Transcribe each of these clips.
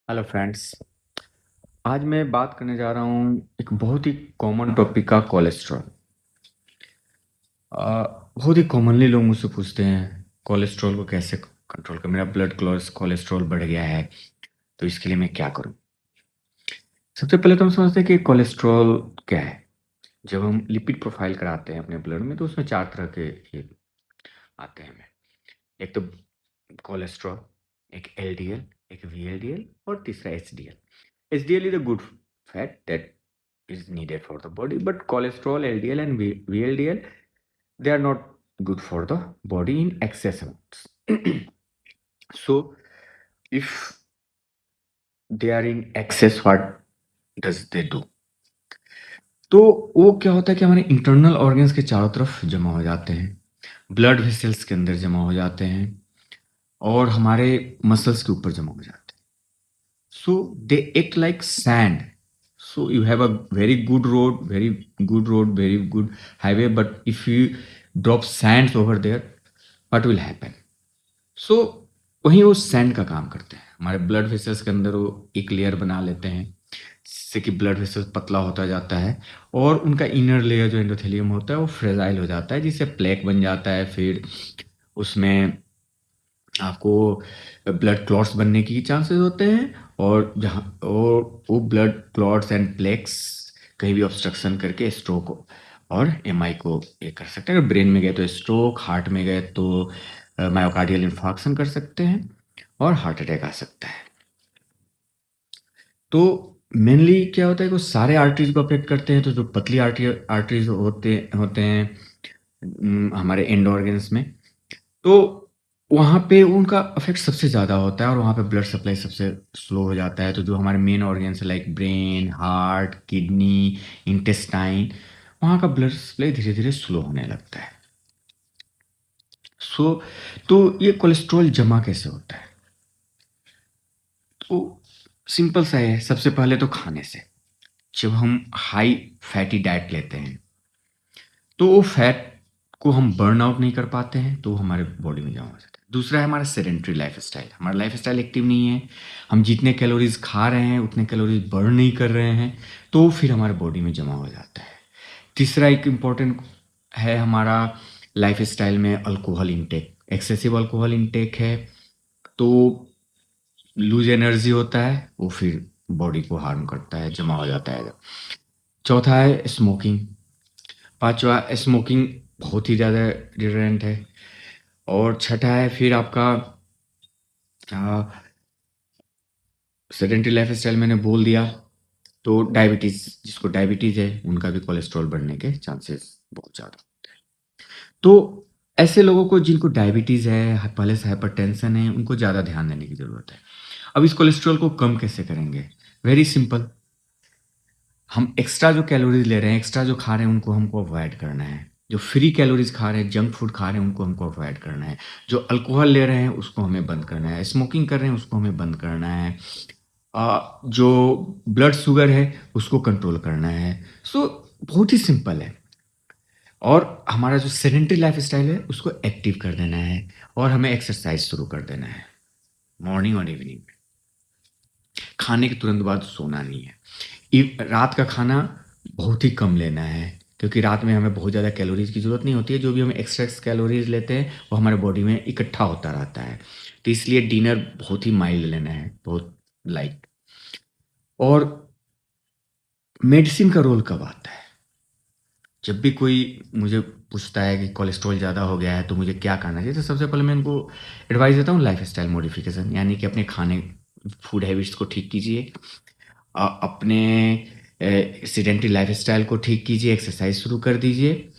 Hello friends. आज मैं बात करने जा रहा हूँ एक बहुत ही कॉमन टॉपिक का कोलेस्ट्रॉल। बहुत ही कॉमनली लोग मुझसे पूछते हैं कोलेस्ट्रॉल को कैसे कंट्रोल करें। मेरा ब्लड कोलेस्ट्रॉल बढ़ गया है तो इसके लिए मैं क्या करूँ। सबसे पहले तो हम समझते हैं कि कोलेस्ट्रॉल क्या है। जब हम लिपिड प्रोफाइल कराते हैं अपने ब्लड में तो उसमें चार तरह के ये आते हैं। एक तो कोलेस्ट्रॉल, एक एलडीएल, एक वीएलडीएल और तीसरा HDL. HDL is a good fat that is needed for the body, but cholesterol, LDL, and VLDL, they are not good for the body in excess amounts. So, if they are in excess, what does they do? तो वो क्या होता है कि हमारे internal organs के चारों तरफ जमा हो जाते हैं, ब्लड वेसल्स के अंदर जमा हो जाते हैं और हमारे मसल्स के ऊपर जमा हो जाते हैं. So they act like sand. So you have a very good road, very good highway, but if you drop sands over there, what will happen? So वहीं वो सैंड का काम करते हैं, हमारे ब्लड वेसल्स के अंदर वो एक लेयर बना लेते हैं जिससे कि ब्लड वेसल्स पतला होता जाता है और उनका इनर लेयर जो एंडोथेलियम होता है वो फ्रेजाइल हो जाता है जिससे प्लेक बन जाता है. फिर उसमें आपको ब्लड क्लॉट्स बनने की चांसेस होते हैं और जहाँ और वो ब्लड क्लॉट्स एंड प्लेक्स कहीं भी ऑब्स्ट्रक्शन करके स्ट्रोक और एमआई को ये कर सकते हैं. अगर ब्रेन में गए तो स्ट्रोक, हार्ट में गए तो मायोकार्डियल इन्फार्क्शन कर सकते हैं और हार्ट अटैक आ सकता है. तो मेनली क्या होता है कि वो सारे आर्टरीज को अफेक्ट करते हैं. तो जो पतली आर्टरीज होते होते हैं हमारे एंड ऑर्गन्स में, तो वहाँ पे उनका इफ़ेक्ट सबसे ज़्यादा होता है और वहाँ पे ब्लड सप्लाई सबसे स्लो हो जाता है. तो जो हमारे मेन ऑर्गन्स है like brain, heart, kidney, intestine, वहाँ का ब्लड सप्लाई धीरे-धीरे स्लो होने लगता है. सो तो ये कोलेस्ट्रॉल जमा कैसे होता है? तो सिंपल सा है, सबसे पहले तो खाने से. जब हम हाई फैटी डाइट लेते हैं, तो वो फैट को हम बर्न आउट नहीं कर पाते हैं तो वो हमारे बॉडी में जमा हो जाता है. दूसरा है हमारा सेडेंटरी लाइफस्टाइल. हमारा लाइफस्टाइल एक्टिव नहीं है, हम जितने कैलोरीज खा रहे हैं उतने कैलोरीज बर्न नहीं कर रहे हैं तो फिर हमारे बॉडी में जमा हो जाता है. तीसरा एक इम्पॉर्टेंट है हमारा लाइफस्टाइल में alcohol intake. Excessive alcohol intake है तो लूज एनर्जी होता है, वो फिर बॉडी को हार्म करता है, जमा हो जाता है. चौथा है स्मोकिंग. पांचवा स्मोकिंग बहुत ही ज़्यादा डिटरेंट है. और छठा है फिर आपका सेडेंटरी लाइफस्टाइल मैंने बोल दिया. तो डायबिटीज़, जिसको डायबिटीज़ है उनका भी कोलेस्ट्रॉल बढ़ने के चांसेस बहुत ज़्यादा. तो ऐसे लोगों को जिनको डायबिटीज़ है, पहले से हाइपरटेंशन है, उनको ज़्यादा ध्यान देने की ज़रूरत है. अब इस कोलेस्ट्रॉल को कम कैसे करेंगे? Very simple. हम एक्स्ट्रा जो कैलोरीज ले रहे हैं, एक्स्ट्रा जो खा रहे हैं, उनको हमको अवॉइड करना है. जो फ्री कैलोरीज खा रहे हैं, जंक फूड खा रहे हैं, उनको हमको अवॉइड करना है. जो अल्कोहल ले रहे हैं उसको हमें बंद करना है. स्मोकिंग कर रहे हैं उसको हमें बंद करना है. जो ब्लड शुगर है उसको कंट्रोल करना है. सो बहुत ही सिंपल है. और हमारा जो सेडेंटरी लाइफ स्टाइल है उसको एक्टिव कर देना है और हमें एक्सरसाइज शुरू कर देना है मॉर्निंग और इवनिंग में. खाने के तुरंत बाद सोना नहीं है. रात का खाना बहुत ही कम लेना है क्योंकि रात में हमें बहुत ज़्यादा कैलोरीज की ज़रूरत नहीं होती है. जो भी हम एक्स्ट्रा कैलोरीज लेते हैं वो हमारे बॉडी में इकट्ठा होता रहता है. तो इसलिए डिनर बहुत ही माइल्ड लेना है, बहुत लाइट. और मेडिसिन का रोल कब आता है? जब भी कोई मुझे पूछता है कि कोलेस्ट्रॉल ज़्यादा हो गया है तो मुझे क्या करना चाहिए, तो सबसे पहले मैं उनको एडवाइस देता हूँ लाइफ स्टाइल मॉडिफिकेशन, यानी कि अपने खाने फूड हैबिट्स को ठीक कीजिए, अपने सेडेंटरी लाइफस्टाइल को ठीक कीजिए, एक्सरसाइज शुरू कर दीजिए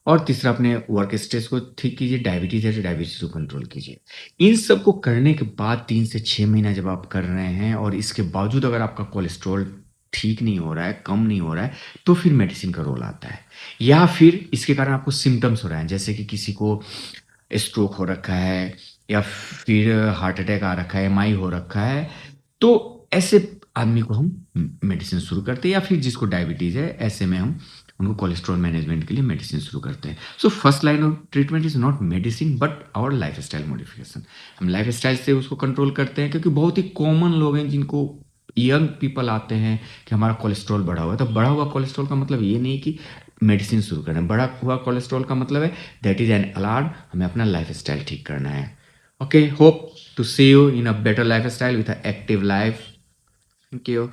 और तीसरा अपने वर्क स्ट्रेस को ठीक कीजिए. डायबिटीज़ है तो डायबिटीज़ को कंट्रोल कीजिए. इन सब को करने के बाद 3 से 6 महीना जब आप कर रहे हैं और इसके बावजूद अगर आपका कोलेस्ट्रॉल ठीक नहीं हो रहा है, कम नहीं हो रहा है, तो फिर मेडिसिन का रोल आता है. या फिर इसके कारण आपको सिम्टम्स हो रहे हैं, जैसे कि किसी को स्ट्रोक हो रखा है या फिर हार्ट अटैक आ रखा है, एमआई हो रखा है, तो ऐसे आदमी को हम मेडिसिन शुरू करते हैं. या फिर जिसको डायबिटीज़ है ऐसे में हम उनको कोलेस्ट्रॉल मैनेजमेंट के लिए मेडिसिन शुरू करते हैं। So first line of treatment is not medicine but our lifestyle modification. हम लाइफस्टाइल से उसको कंट्रोल करते हैं, क्योंकि बहुत ही कॉमन लोग हैं जिनको यंग पीपल आते हैं कि हमारा कोलेस्ट्रॉल बढ़ा हुआ है। तो बढ़ा हुआ कोलेस्ट्रॉल का मतलब ये नहीं कि मेडिसिन शुरू करना है। बढ़ा हुआ कोलेस्ट्रॉल का मतलब है दैट इज़ एन अलार्म, हमें अपना लाइफस्टाइल ठीक करना है। Okay, hope to see you in a better lifestyle with an active life. Thank you.